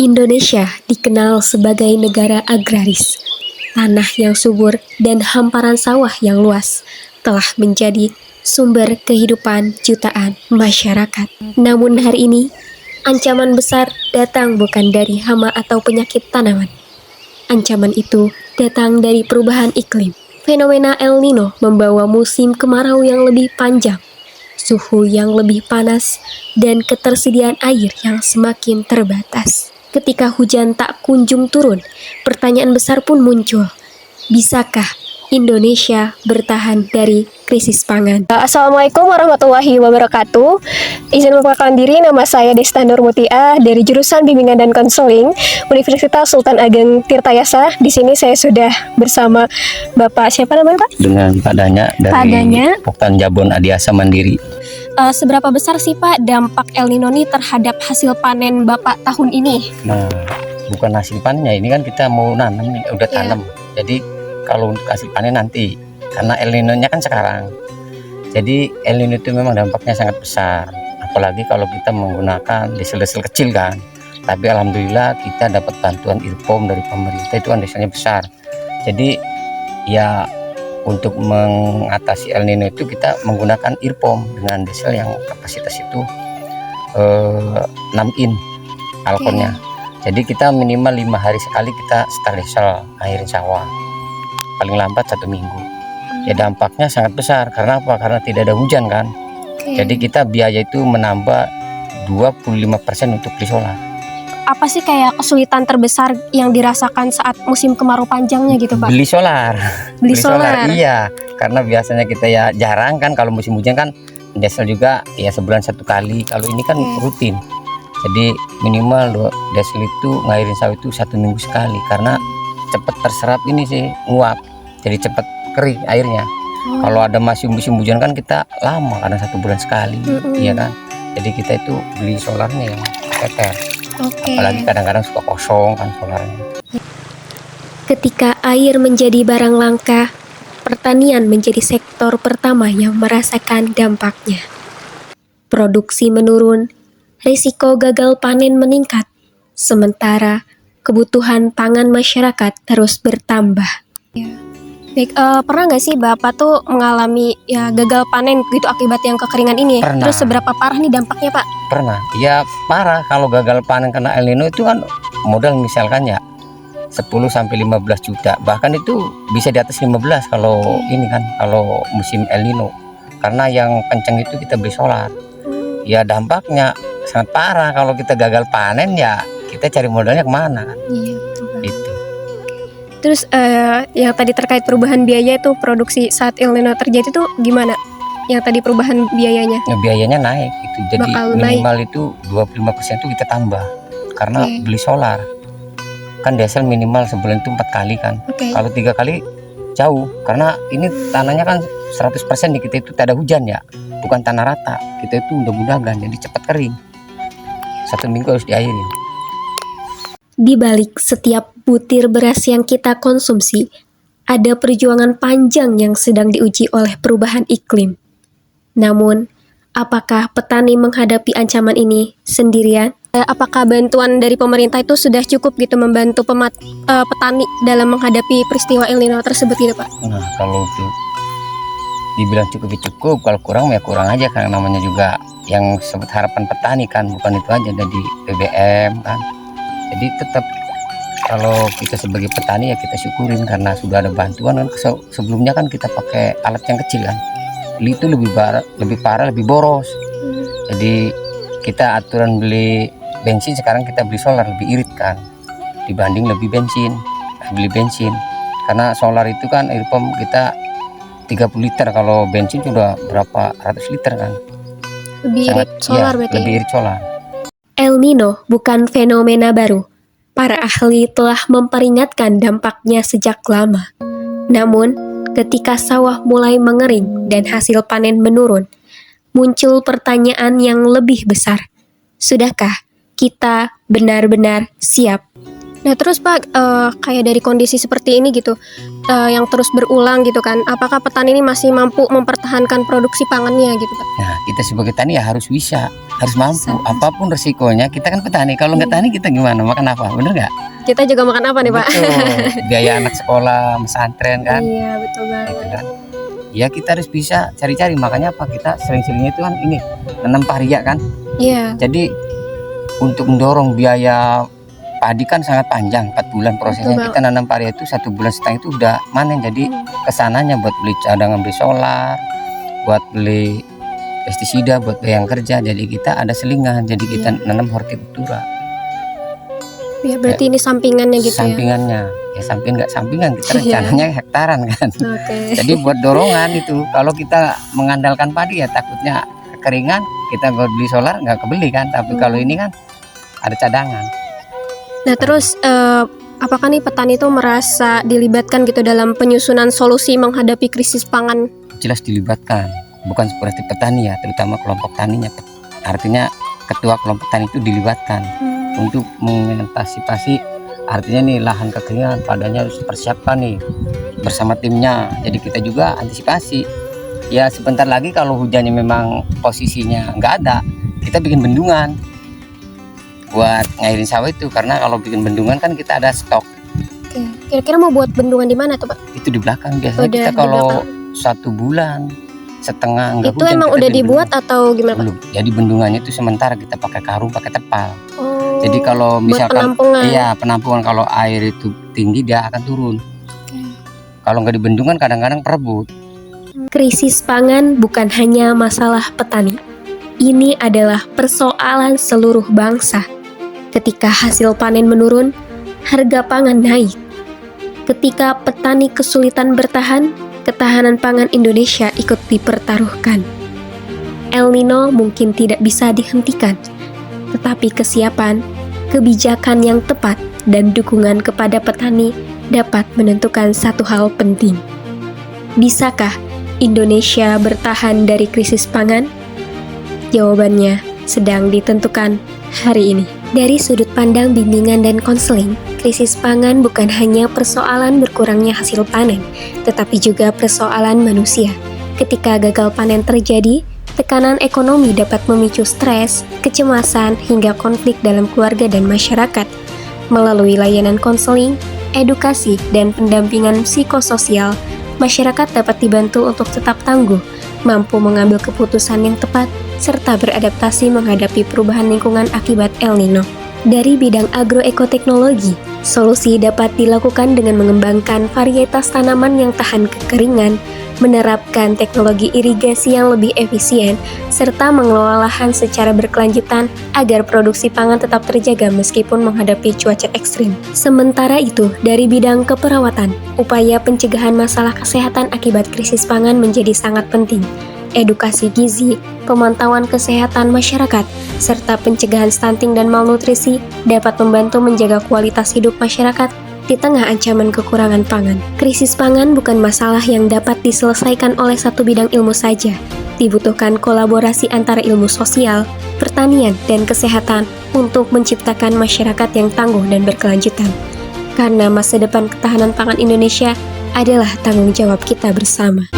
Indonesia dikenal sebagai negara agraris. Tanah yang subur dan hamparan sawah yang luas telah menjadi sumber kehidupan jutaan masyarakat. Namun hari ini, ancaman besar datang bukan dari hama atau penyakit tanaman. Ancaman itu datang dari perubahan iklim. Fenomena El Nino membawa musim kemarau yang lebih panjang, suhu yang lebih panas, dan ketersediaan air yang semakin terbatas. Ketika hujan tak kunjung turun, pertanyaan besar pun muncul. Bisakah Indonesia bertahan dari krisis pangan? Assalamualaikum warahmatullahi wabarakatuh. Izin memperkenalkan diri, nama saya Desta Nurmutia dari jurusan Bimbingan dan Konseling Universitas Sultan Ageng Tirtayasa. Di sini saya sudah bersama Bapak siapa namanya Pak? Dengan Pak Danya dari Pak Danya. Poktan Jabon Adiasa Mandiri. Seberapa besar sih Pak dampak El Nino ini terhadap hasil panen Bapak tahun ini? Nah, bukan hasil panennya, ini kan kita mau nanam nih, udah tanam. Jadi kalau untuk hasil panen nanti, karena El Nino-nya kan sekarang. Jadi El Nino itu memang dampaknya sangat besar. Apalagi kalau kita menggunakan desel-desel kecil kan. Tapi alhamdulillah kita dapat bantuan IRPOM dari pemerintah, itu kan deselnya besar. Jadi ya untuk mengatasi El Nino itu kita menggunakan IRPOM dengan desel yang kapasitas itu 6 in alkonnya. Jadi kita minimal 5 hari sekali kita start desel airin sawah, paling lambat 1 minggu. Ya dampaknya sangat besar. Karena apa? Karena tidak ada hujan kan. Jadi kita biaya itu menambah 25% untuk beli solar. Apa sih kayak kesulitan terbesar yang dirasakan saat musim kemarau panjangnya gitu Pak? Beli solar. Beli solar. Iya, karena biasanya kita ya jarang kan, kalau musim hujan kan desel juga ya sebulan 1 kali. Kalau ini kan rutin. Jadi minimal desel itu ngairin sawah itu 1 minggu sekali, karena cepat terserap ini sih, nguap. Jadi cepat kering airnya. Kalau ada masih musim hujan kan kita lama, karena 1 bulan sekali, iya kan. Jadi kita itu beli solarnya yang teter. Apalagi kadang-kadang suka kosong kan solarnya. Ketika air menjadi barang langka, pertanian menjadi sektor pertama yang merasakan dampaknya. Produksi menurun, risiko gagal panen meningkat, sementara kebutuhan pangan masyarakat terus bertambah. Baik, pernah nggak sih Bapak tuh mengalami ya gagal panen gitu akibat yang kekeringan ini? Pernah. Terus seberapa parah nih dampaknya Pak? Pernah, ya parah. Kalau gagal panen karena El Nino itu kan modal misalkan ya 10-15 juta, bahkan itu bisa di atas 15 kalau ini kan, kalau musim El Nino. Karena yang kenceng itu kita beli solar. Ya dampaknya sangat parah. Kalau kita gagal panen ya kita cari modalnya kemana kan? Iya. Itu. Terus yang tadi terkait perubahan biaya itu produksi saat El Nino terjadi tuh gimana? Yang tadi perubahan biayanya? Ya, biayanya naik itu. Jadi Bakal minimal itu 25% itu kita tambah karena beli solar. Kan desel minimal sebulan itu 4 kali kan. Kalau 3 kali jauh, karena ini tanahnya kan 100% di kita itu tak ada hujan ya, bukan tanah rata. Kita itu mudah-mudahan jadi cepat kering. 1 minggu harus diairin. Di balik setiap butir beras yang kita konsumsi, ada perjuangan panjang yang sedang diuji oleh perubahan iklim. Namun, apakah petani menghadapi ancaman ini sendirian? Apakah bantuan dari pemerintah itu sudah cukup gitu membantu petani dalam menghadapi peristiwa El Nino tersebut gitu Pak? Nah, kalau itu dibilang cukup, kalau kurang ya kurang aja, karena namanya juga yang sebut harapan petani kan, bukan itu aja, dari BBM kan. Jadi tetap kalau kita sebagai petani ya kita syukurin karena sudah ada bantuan kan. Sebelumnya kan kita pakai alat yang kecil kan, itu lebih parah, lebih boros. Jadi kita aturan beli bensin, sekarang kita beli solar, lebih irit kan dibanding beli bensin. Karena solar itu kan IRPOM kita 30 liter, kalau bensin sudah berapa ratus liter kan. Lebih irit solar berarti? Lebih irit solar. El Nino bukan fenomena baru. Para ahli telah memperingatkan dampaknya sejak lama. Namun, ketika sawah mulai mengering dan hasil panen menurun, muncul pertanyaan yang lebih besar. Sudahkah kita benar-benar siap? Nah terus Pak, kayak dari kondisi seperti ini gitu, yang terus berulang gitu kan, apakah petani ini masih mampu mempertahankan produksi pangannya gitu Pak? Nah, kita sebagai petani ya harus bisa, harus mampu. Bisa. Apapun resikonya, kita kan petani. Kalau nggak tani kita gimana? Makan apa? Bener nggak? Kita juga makan apa nih Pak? Betul. Biaya anak sekolah, pesantren kan. Iya betul Ya, banget. kan? Ya kita harus bisa cari-cari. Makanya apa? Kita sering-seringnya itu kan ini nanam paria kan. Iya. Jadi untuk mendorong biaya padi kan sangat panjang, 4 bulan prosesnya. Betul, Kita nanam paria itu 1,5 bulan itu udah manen. Jadi kesananya buat beli cadangan, beli solar, buat beli pestisida, buat bayang kerja. Jadi kita ada selingan. Jadi kita nanam hortikultura. Ya berarti ini sampingannya gitu Sampingannya, ya samping nggak sampingan, kita Iya. rencananya hektaran kan. ya. Oke. Jadi buat dorongan itu, kalau kita mengandalkan padi ya takutnya kekeringan, kita nggak beli solar nggak kebeli kan. Tapi kalau ini kan ada cadangan. Nah terus apakah nih petani itu merasa dilibatkan gitu dalam penyusunan solusi menghadapi krisis pangan? Jelas dilibatkan, bukan seperti petani ya, terutama kelompok taninya. Artinya ketua kelompok tani itu dilibatkan untuk mengantisipasi, artinya nih lahan kekeringan padanya harus dipersiapkan nih bersama timnya. Jadi kita juga antisipasi. Ya sebentar lagi kalau hujannya memang posisinya nggak ada, kita bikin bendungan buat ngairin sawah itu. Karena kalau bikin bendungan kan kita ada stok. Oke. Kira-kira mau buat bendungan di mana tuh Pak? Itu di belakang biasanya Udah kita di kalau belakang. 1 bulan setengah nggak Itu hujan, emang kita udah bikin dibuat bendungan. atau gimana Pak? Belum. Jadi bendungannya itu sementara kita pakai karung, pakai terpal. Oh. Jadi kalau buat misalkan penampungan. iya penampungan, kalau air itu tinggi dia akan turun. Kalau nggak di bendungan kadang-kadang perebut. Krisis pangan bukan hanya masalah petani. Ini adalah persoalan seluruh bangsa. Ketika hasil panen menurun, harga pangan naik. Ketika petani kesulitan bertahan, ketahanan pangan Indonesia ikut dipertaruhkan. El Nino mungkin tidak bisa dihentikan, tetapi kesiapan, kebijakan yang tepat, dan dukungan kepada petani dapat menentukan satu hal penting. Bisakah Indonesia bertahan dari krisis pangan? Jawabannya sedang ditentukan hari ini. Dari sudut pandang bimbingan dan konseling, krisis pangan bukan hanya persoalan berkurangnya hasil panen, tetapi juga persoalan manusia. Ketika gagal panen terjadi, tekanan ekonomi dapat memicu stres, kecemasan, hingga konflik dalam keluarga dan masyarakat. Melalui layanan konseling, edukasi, dan pendampingan psikososial, masyarakat dapat dibantu untuk tetap tangguh, mampu mengambil keputusan yang tepat, serta beradaptasi menghadapi perubahan lingkungan akibat El Nino. Dari bidang agroekoteknologi, solusi dapat dilakukan dengan mengembangkan varietas tanaman yang tahan kekeringan, menerapkan teknologi irigasi yang lebih efisien, serta mengelola lahan secara berkelanjutan agar produksi pangan tetap terjaga meskipun menghadapi cuaca ekstrim. Sementara itu, dari bidang keperawatan, upaya pencegahan masalah kesehatan akibat krisis pangan menjadi sangat penting. Edukasi gizi, pemantauan kesehatan masyarakat, serta pencegahan stunting dan malnutrisi dapat membantu menjaga kualitas hidup masyarakat di tengah ancaman kekurangan pangan. Krisis pangan bukan masalah yang dapat diselesaikan oleh satu bidang ilmu saja. Dibutuhkan kolaborasi antara ilmu sosial, pertanian, dan kesehatan untuk menciptakan masyarakat yang tangguh dan berkelanjutan. Karena masa depan ketahanan pangan Indonesia adalah tanggung jawab kita bersama.